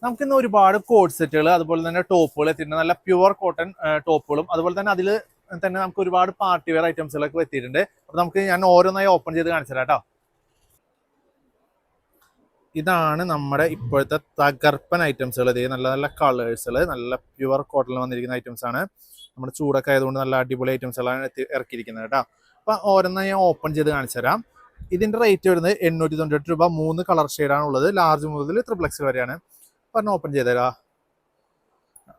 നമുക്കിന്ന് ഒരുപാട് കോഡ് സെറ്റുകൾ അതുപോലെ തന്നെ ടോപ്പുകൾ എത്തിയിട്ടുണ്ട്. നല്ല പ്യുവർ കോട്ടൺ ടോപ്പുകളും അതുപോലെ തന്നെ അതിൽ തന്നെ നമുക്ക് ഒരുപാട് പാർട്ടി വെയർ ഐറ്റംസുകളൊക്കെ എത്തിയിട്ടുണ്ട്. അപ്പോൾ നമുക്ക് ഞാൻ ഓരോന്നായി ഓപ്പൺ ചെയ്ത് കാണിച്ചു തരാം കേട്ടോ. ഇതാണ് നമ്മുടെ ഇപ്പോഴത്തെ തകർപ്പൻ ഐറ്റംസുകൾ. ഇത് നല്ല നല്ല കളേഴ്സുകൾ, നല്ല പ്യുവർ കോട്ടണിൽ വന്നിരിക്കുന്ന ഐറ്റംസ് ആണ്. നമ്മുടെ ചൂടൊക്കെ ആയതുകൊണ്ട് നല്ല അടിപൊളി ഐറ്റംസുകളാണ് ഇറക്കിയിരിക്കുന്നത് കേട്ടോ. അപ്പോൾ ഓരോന്നായി ഞാൻ ഓപ്പൺ ചെയ്ത് കാണിച്ചു തരാം. ഇതിൻ്റെ റേറ്റ് വരുന്നത് 898 രൂപ. 3 കളർ ഷെയ്ഡാണ് ഉള്ളത്. ലാർജ് മുതൽ XXL വരെയാണ്. പറഞ്ഞ് ഓപ്പൺ ചെയ്ത് തരാം.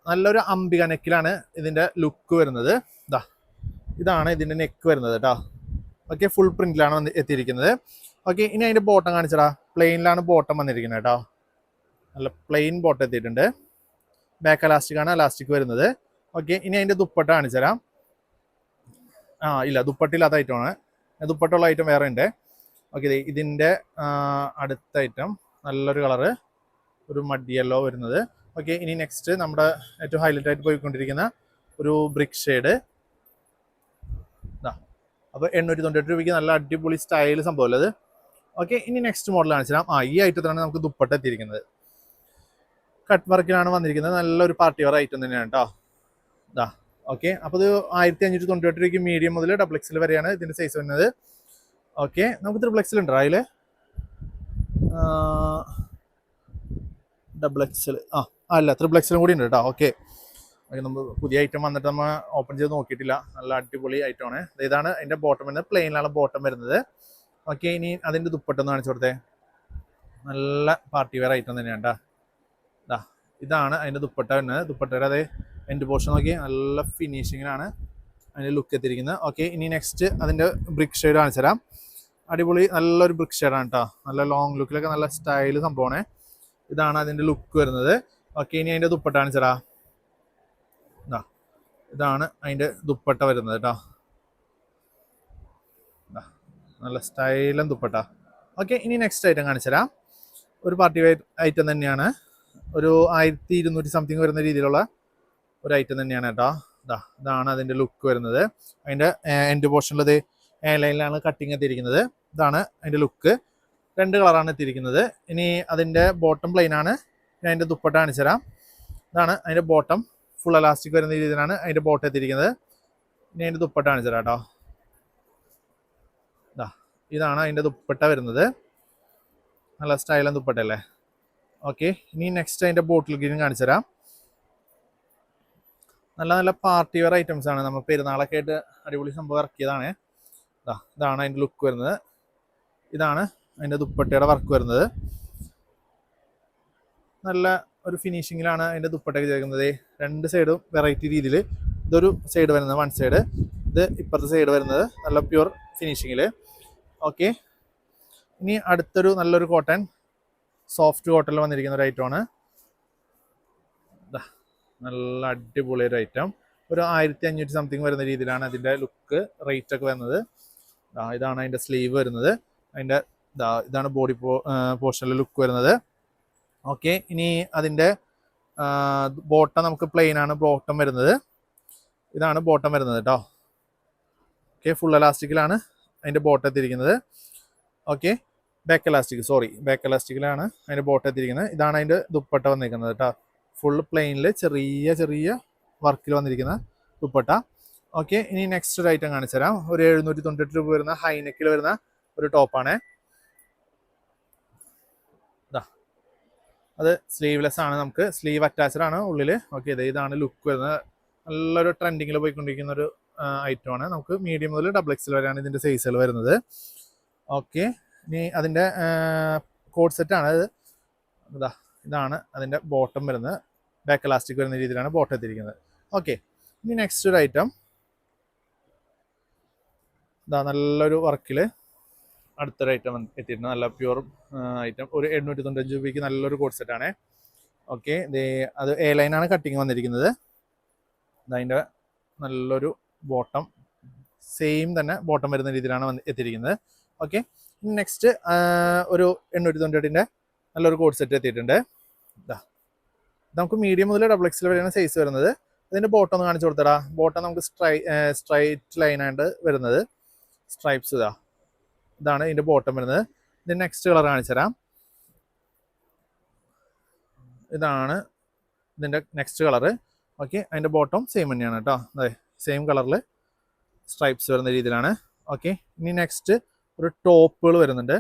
നല്ലൊരു അംബിക നെക്കിലാണ് ഇതിൻ്റെ ലുക്ക് വരുന്നത്. ഇതാണ് ഇതിൻ്റെ നെക്ക് വരുന്നത് കേട്ടോ. ഓക്കെ, ഫുൾ പ്രിന്റിലാണ് എത്തിയിരിക്കുന്നത്. ഓക്കെ, ഇനി അതിൻ്റെ ബോട്ടം കാണിച്ചടാ. പ്ലെയിനിലാണ് ബോട്ടം വന്നിരിക്കുന്നത് കേട്ടോ. നല്ല പ്ലെയിൻ ബോട്ടം എത്തിയിട്ടുണ്ട്. ബാക്ക് അലാസ്റ്റിക്കാണ് അലാസ്റ്റിക് വരുന്നത്. ഓക്കെ, ഇനി അതിൻ്റെ ദുപ്പട്ട കാണിച്ചു തരാം. ഇല്ല, ദുപ്പട്ടില്ലാത്ത ഐറ്റമാണ്. ദുപ്പട്ടുള്ള ഐറ്റം വേറെ ഉണ്ട്. ഓക്കെ, ഇതിൻ്റെ അടുത്ത ഐറ്റം നല്ലൊരു കളറ്, ഒരു മഡ് യെല്ലോ വരുന്നത്. ഓക്കെ, ഇനി നെക്സ്റ്റ് നമ്മുടെ ഏറ്റവും ഹൈലൈറ്റ് ആയിട്ട് പോയിക്കൊണ്ടിരിക്കുന്ന ഒരു ബ്രിക്ക് ഷെയ്ഡ്. അപ്പോൾ 898 രൂപയ്ക്ക് നല്ല അടിപൊളി സ്റ്റൈൽ സംഭവം ഉള്ളത്. ഓക്കെ, ഇനി നെക്സ്റ്റ് മോഡൽ കാണിച്ചു തരാം. ഈ ഐറ്റത്തിലാണ് നമുക്ക് ദുപ്പട്ട എത്തിയിരിക്കുന്നത്. കട്ട് വർക്കിലാണ് വന്നിരിക്കുന്നത്. നല്ലൊരു പാർട്ടി വെയർ ഐറ്റം തന്നെയാണ് കേട്ടോ. ഓക്കെ, അപ്പോൾ ഇത് 1598 രൂപയ്ക്ക് മീഡിയം മുതൽ XXL വരെയാണ് ഇതിൻ്റെ സൈസ് വരുന്നത്. ഓക്കെ, നമുക്ക് XXL ഉണ്ടോ അതിൽ? XXL അല്ല, XXL കൂടി ഉണ്ട് കേട്ടോ. ഓക്കെ, നമ്മൾ പുതിയ ഐറ്റം വന്നിട്ട് നമ്മൾ ഓപ്പൺ ചെയ്ത് നോക്കിയിട്ടില്ല. നല്ല അടിപൊളി ഐറ്റമാണ്. ഇതാണ് അതിൻ്റെ ബോട്ടം വരുന്നത്. പ്ലെയിനിലാണ് ബോട്ടം വരുന്നത്. ഓക്കെ, ഇനി അതിൻ്റെ ദുപ്പട്ടൊന്ന് കാണിച്ചു കൊടുത്തേ. നല്ല പാർട്ടി വെയർ ഐറ്റം തന്നെയാണ് കേട്ടോ. ഇതാണ് അതിൻ്റെ ദുപ്പട്ട വരുന്നത്. ദുപ്പട്ടയുടെ അതേ എൻഡ് പോർഷൻ നോക്കി നല്ല ഫിനിഷിങ്ങിലാണ് അതിൻ്റെ ലുക്ക് എത്തിയിരിക്കുന്നത്. ഓക്കെ, ഇനി നെക്സ്റ്റ് അതിൻ്റെ ബ്രിക്ക് ഷെയ്ഡ് കാണിച്ചു തരാം. അടിപൊളി നല്ലൊരു ബ്രിക്ക് ഷെയ്ഡാണ് കേട്ടോ. നല്ല ലോങ് ലുക്കിലൊക്കെ നല്ല സ്റ്റൈല് സംഭവമാണ്. ഇതാണ് അതിൻ്റെ ലുക്ക് വരുന്നത്. ഓക്കെ, ഇനി അതിൻ്റെ ദുപ്പട്ട കാണിച്ചു തരാം. ഇതാണ് അതിൻ്റെ ദുപ്പട്ട വരുന്നത് കേട്ടോ. നല്ല സ്റ്റൈലും ദുപ്പട്ട. ഓക്കെ, ഇനി നെക്സ്റ്റ് ഐറ്റം കാണിച്ചു തരാം. ഒരു പാർട്ടി വെയർ ഐറ്റം തന്നെയാണ്. ഒരു 1200 സംതിങ് വരുന്ന രീതിയിലുള്ള ഒരു ഐറ്റം തന്നെയാണ് കേട്ടോ. ഇതാണ് അതിൻ്റെ ലുക്ക് വരുന്നത്. അതിൻ്റെ എൻഡ് പോർഷനിലത് എ ലൈനിലാണ് കട്ടിങ് എത്തിയിരിക്കുന്നത്. ഇതാണ് അതിൻ്റെ ലുക്ക്. 2 കളറാണ് എത്തിയിരിക്കുന്നത്. ഇനി അതിൻ്റെ ബോട്ടം പ്ലെയിൻ ആണ്. ഞാൻ അതിൻ്റെ ദുപ്പട്ട കാണിച്ചു തരാം. ഇതാണ് അതിൻ്റെ ബോട്ടം. ഫുൾ എലാസ്റ്റിക് വരുന്ന രീതിയിലാണ് അതിൻ്റെ ബോട്ടം എത്തിയിരിക്കുന്നത്. ഇനി അതിൻ്റെ ദുപ്പട്ട കാണിച്ചു തരാം കേട്ടോ. ഇതാണ് അതിൻ്റെ ദുപ്പട്ട വരുന്നത്. നല്ല സ്റ്റൈലും ദുപ്പട്ടല്ലേ. ഓക്കെ, ഇനി നെക്സ്റ്റ് അതിൻ്റെ ബോട്ടിൽ ഗ്രീൻ കാണിച്ചു തരാം. നല്ല നല്ല പാർട്ടി വെയർ ഐറ്റംസ് ആണ്. നമ്മൾ പെരുന്നാളൊക്കെ ആയിട്ട് അടിപൊളി സംഭവം ഇറക്കിയതാണ്. ഇതാണ് അതിൻ്റെ ലുക്ക് വരുന്നത്. ഇതാണ് അതിൻ്റെ ദുപ്പട്ടയുടെ വർക്ക് വരുന്നത്. നല്ല ഒരു ഫിനിഷിങ്ങിലാണ് അതിൻ്റെ ദുപ്പട്ടയൊക്കെ ചേർക്കുന്നത്. 2 സൈഡും വെറൈറ്റി രീതിയിൽ. ഇതൊരു സൈഡ് വരുന്നത്, 1 സൈഡ്. ഇത് ഇപ്പുറത്തെ സൈഡ് വരുന്നത് നല്ല പ്യുവർ ഫിനിഷിങ്ങിൽ. ഓക്കെ, ഇനി അടുത്തൊരു നല്ലൊരു കോട്ടൺ, സോഫ്റ്റ് കോട്ടണിൽ വന്നിരിക്കുന്ന ഒരു ഐറ്റമാണ്. നല്ല അടിപൊളി ഒരു ഐറ്റം. ഒരു 1500 സംതിങ് വരുന്ന രീതിയിലാണ് അതിൻ്റെ ലുക്ക് റേറ്റ് ഒക്കെ വരുന്നത്. ഇതാണ് അതിൻ്റെ സ്ലീവ് വരുന്നത്. അതിൻ്റെ ഇതാണ് ബോഡി പോർഷനിലെ ലുക്ക് വരുന്നത്. ഓക്കെ, ഇനി അതിൻ്റെ ബോട്ടം നമുക്ക് പ്ലെയിൻ ആണ് ബോട്ടം വരുന്നത്. ഇതാണ് ബോട്ടം വരുന്നത് കേട്ടോ. ഓക്കെ, ഫുൾ എലാസ്റ്റിക്കിലാണ് അതിൻ്റെ ബോട്ടം എത്തിയിരിക്കുന്നത്. ഓക്കെ, ബാക്ക് എലാസ്റ്റിക്കിലാണ് അതിൻ്റെ ബോട്ടം എത്തിയിരിക്കുന്നത്. ഇതാണ് അതിൻ്റെ ദുപ്പട്ട വന്നിരിക്കുന്നത് കേട്ടോ. ഫുൾ പ്ലെയിനിൽ ചെറിയ ചെറിയ വർക്കിൽ വന്നിരിക്കുന്ന ദുപ്പട്ട. ഓക്കെ, ഇനി നെക്സ്റ്റ് ഒരു ഐറ്റം കാണിച്ചു തരാം. ഒരു 798 രൂപ വരുന്ന ഹൈനെക്കിൽ വരുന്ന ഒരു ടോപ്പാണ്. അത് സ്ലീവ്ലെസ് ആണ്. നമുക്ക് സ്ലീവ് അറ്റാച്ച്ഡ് ആണ് ഉള്ളിൽ. ഓക്കെ, ഇതാണ് ലുക്ക് വരുന്നത്. നല്ലൊരു ട്രെൻഡിങ്ങിൽ പോയിക്കൊണ്ടിരിക്കുന്ന ഒരു ഐറ്റമാണ്. നമുക്ക് മീഡിയം മുതൽ XXL വരെയാണ് ഇതിൻ്റെ സൈസുകൾ വരുന്നത്. ഓക്കെ, ഇനി അതിൻ്റെ കോഡ് സെറ്റാണ്. ഇതാണ് അതിൻ്റെ ബോട്ടം വരുന്നത്. ബാക്ക് എലാസ്റ്റിക് വരുന്ന രീതിയിലാണ് ബോട്ടം എത്തിയിരിക്കുന്നത്. ഓക്കെ, ഇനി നെക്സ്റ്റ് ഒരു ഐറ്റം. നല്ലൊരു വർക്കിൽ അടുത്തൊരു ഐറ്റം എത്തിയിട്ടുണ്ട്. നല്ല പ്യുവർ ഐറ്റം. ഒരു 895 രൂപയ്ക്ക് നല്ലൊരു കോഡ് സെറ്റാണ്. ഓക്കെ, അത് എ ലൈനാണ് കട്ടിങ് വന്നിരിക്കുന്നത്. അതിൻ്റെ നല്ലൊരു ബോട്ടം, സെയിം തന്നെ ബോട്ടം വരുന്ന രീതിയിലാണ് എത്തിയിരിക്കുന്നത്. ഓക്കെ, നെക്സ്റ്റ് ഒരു 898ൻ്റെ നല്ലൊരു കോഡ് സെറ്റ് എത്തിയിട്ടുണ്ട്. നമുക്ക് മീഡിയം മുതൽ XXL വരെയാണ് സൈസ് വരുന്നത്. ഇതിൻ്റെ ബോട്ടം ഒന്ന് കാണിച്ചു കൊടുത്തടാ. ബോട്ടം നമുക്ക് സ്ട്രൈറ്റ് ലൈനായിട്ട് വരുന്നത്. സ്ട്രൈപ്സ് ഇതാണ് ഇതിൻ്റെ ബോട്ടം വരുന്നത്. ഇതിൻ്റെ നെക്സ്റ്റ് കളർ കാണിച്ചു തരാം. ഇതാണ് ഇതിൻ്റെ നെക്സ്റ്റ് കളറ്. ഓക്കെ, അതിൻ്റെ ബോട്ടം സെയിം തന്നെയാണ് കേട്ടോ. അതെ, സെയിം കളറിൽ സ്ട്രൈപ്സ് വരുന്ന രീതിയിലാണ്. ഓക്കെ, ഇനി നെക്സ്റ്റ് ഒരു ടോപ്പുകൾ വരുന്നുണ്ട്.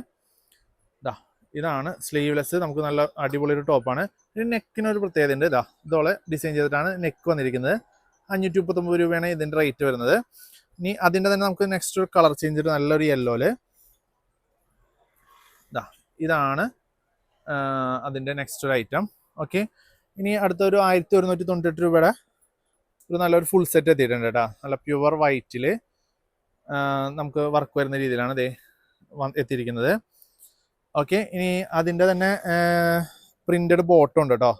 ഇതാണ് സ്ലീവ്ലെസ്, നമുക്ക് നല്ല അടിപൊളി ഒരു ടോപ്പാണ്. ഇനി നെക്കിനൊരു പ്രത്യേകത ഉണ്ട്. ഇതോടെ ഡിസൈൻ ചെയ്തിട്ടാണ് നെക്ക് വന്നിരിക്കുന്നത്. 539 രൂപയാണ് ഇതിൻ്റെ റേറ്റ് വരുന്നത്. ഇനി അതിൻ്റെ തന്നെ നമുക്ക് നെക്സ്റ്റ് ഒരു കളർ ചേഞ്ച് ചെയ്തിട്ട് നല്ലൊരു യെല്ലോയില്. ഇതാണ് അതിൻ്റെ നെക്സ്റ്റ് ഒരു ഐറ്റം. ഓക്കെ, ഇനി അടുത്തൊരു 1198 രൂപയുടെ ഒരു നല്ലൊരു ഫുൾ സെറ്റ് എത്തിയിട്ടുണ്ട് കേട്ടോ. നല്ല പ്യുവർ വൈറ്റിൽ നമുക്ക് വർക്ക് വരുന്ന രീതിയിലാണ് ഇത് എത്തിയിരിക്കുന്നത്. ഓക്കെ, ഇനി അതിൻ്റെ തന്നെ പ്രിന്റഡ് ബോട്ടം ഉണ്ട് കേട്ടോ.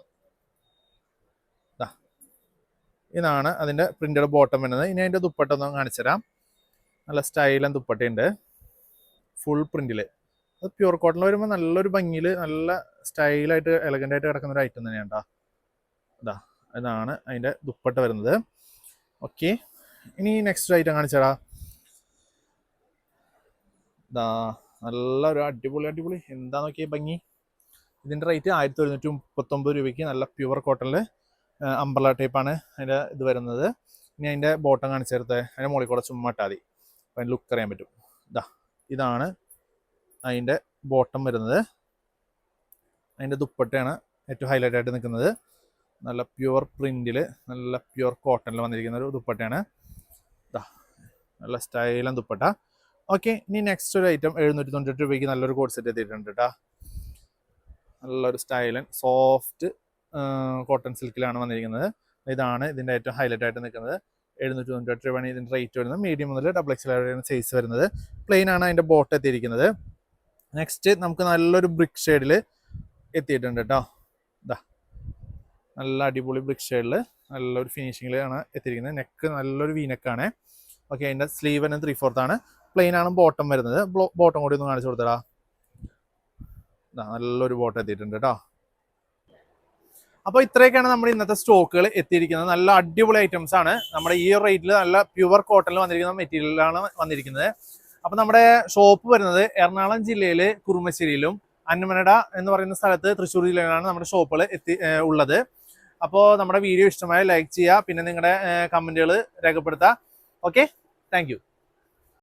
ഇതാണ് അതിൻ്റെ പ്രിന്റഡ് ബോട്ടം വരുന്നത്. ഇനി അതിൻ്റെ ദുപ്പട്ട ഒന്ന് കാണിച്ചു തരാം. നല്ല സ്റ്റൈലും ദുപ്പട്ടയുണ്ട്, ഫുൾ പ്രിന്റിൽ. അത് പ്യൂർ കോട്ടണിൽ വരുമ്പോൾ നല്ലൊരു ഭംഗിയിൽ നല്ല സ്റ്റൈലായിട്ട് എലഗൻ്റ് ആയിട്ട് കിടക്കുന്ന ഒരു ഐറ്റം തന്നെയാണ് കേട്ടോ. ഇതാണ് അതിൻ്റെ ദുപ്പട്ട വരുന്നത്. ഓക്കെ, ഇനി നെക്സ്റ്റ് ഐറ്റം കാണിച്ചു തരാം. നല്ലൊരു അടിപൊളി എന്താ നോക്കിയ ഭംഗി. ഇതിൻ്റെ റേറ്റ് 1139 രൂപയ്ക്ക് നല്ല പ്യുവർ കോട്ടണിൽ അംബ്രല ടൈപ്പാണ് അതിൻ്റെ ഇത് വരുന്നത്. ഇനി അതിൻ്റെ ബോട്ടം കാണിച്ചു തരത്തെ, അതിൻ്റെ മുകളിൽ കൂടെ ചുമ്മാ ഇട്ടാൽ മതി, അപ്പം അതിൻ്റെ ലുക്ക് അറിയാൻ പറ്റും. ഇതാണ് അതിൻ്റെ ബോട്ടം വരുന്നത്. അതിൻ്റെ ദുപ്പട്ടയാണ് ഏറ്റവും ഹൈലൈറ്റ് ആയിട്ട് നിൽക്കുന്നത്. നല്ല പ്യുവർ പ്രിന്റിൽ നല്ല പ്യുവർ കോട്ടണിൽ വന്നിരിക്കുന്ന ഒരു ദുപ്പട്ടയാണ്. നല്ല സ്റ്റൈലും ദുപ്പട്ട. ഓക്കെ, ഇനി നെക്സ്റ്റ് ഒരു ഐറ്റം 798 രൂപയ്ക്ക് നല്ലൊരു കോഡ് സെറ്റ് എത്തിയിട്ടുണ്ട് കേട്ടോ. നല്ലൊരു സ്റ്റൈലൻ സോഫ്റ്റ് കോട്ടൺ സിൽക്കിലാണ് വന്നിരിക്കുന്നത്. ഇതാണ് ഇതിൻ്റെ ഏറ്റവും ഹൈലൈറ്റ് ആയിട്ട് നിൽക്കുന്നത്. 798 രൂപയാണ് ഇതിൻ്റെ റേറ്റ് വരുന്നത്. മീഡിയം മുതൽ XXL വരെയാണ് സൈസ് വരുന്നത്. പ്ലെയിൻ ആണ് അതിൻ്റെ ബോട്ട് എത്തിയിരിക്കുന്നത്. നെക്സ്റ്റ് നമുക്ക് നല്ലൊരു ബ്രിക്ക് ഷെയ്ഡിൽ എത്തിയിട്ടുണ്ട് കേട്ടോ. നല്ല അടിപൊളി ബ്രിക്ക് ഷെയ്ഡിൽ നല്ലൊരു ഫിനിഷിങ്ങിലാണ് എത്തിയിരിക്കുന്നത്. നെക്ക് നല്ലൊരു വീനെക്കാണ്. ഓക്കെ, അതിൻ്റെ സ്ലീവ് തന്നെ 3/4 ആണ്. പ്ലെയിൻ ആണ് ബോട്ടം വരുന്നത്. ബോട്ടം കൂടി ഒന്ന് കാണിച്ചു കൊടുത്തടാ. നല്ലൊരു ബോട്ടം എത്തിയിട്ടുണ്ട് കേട്ടോ. അപ്പോൾ ഇത്രയൊക്കെയാണ് നമ്മുടെ ഇന്നത്തെ സ്റ്റോക്കുകൾ എത്തിയിരിക്കുന്നത്. നല്ല അടിപൊളി ഐറ്റംസ് ആണ്. നമ്മുടെ ഈ റേറ്റിൽ നല്ല പ്യുവർ കോട്ടണിൽ വന്നിരിക്കുന്ന മെറ്റീരിയലാണ് വന്നിരിക്കുന്നത്. അപ്പോൾ നമ്മുടെ ഷോപ്പ് വരുന്നത് എറണാകുളം ജില്ലയിൽ കുറുമശ്ശേരിയിലും അന്നമനട എന്ന് പറയുന്ന സ്ഥലത്ത് തൃശ്ശൂർ ജില്ലയിലാണ് നമ്മുടെ ഷോപ്പുകൾ ഉള്ളത്. അപ്പോൾ നമ്മുടെ വീഡിയോ ഇഷ്ടമായ ലൈക്ക് ചെയ്യുക, പിന്നെ നിങ്ങളുടെ കമൻറ്റുകൾ രേഖപ്പെടുത്തുക. Okay, thank you.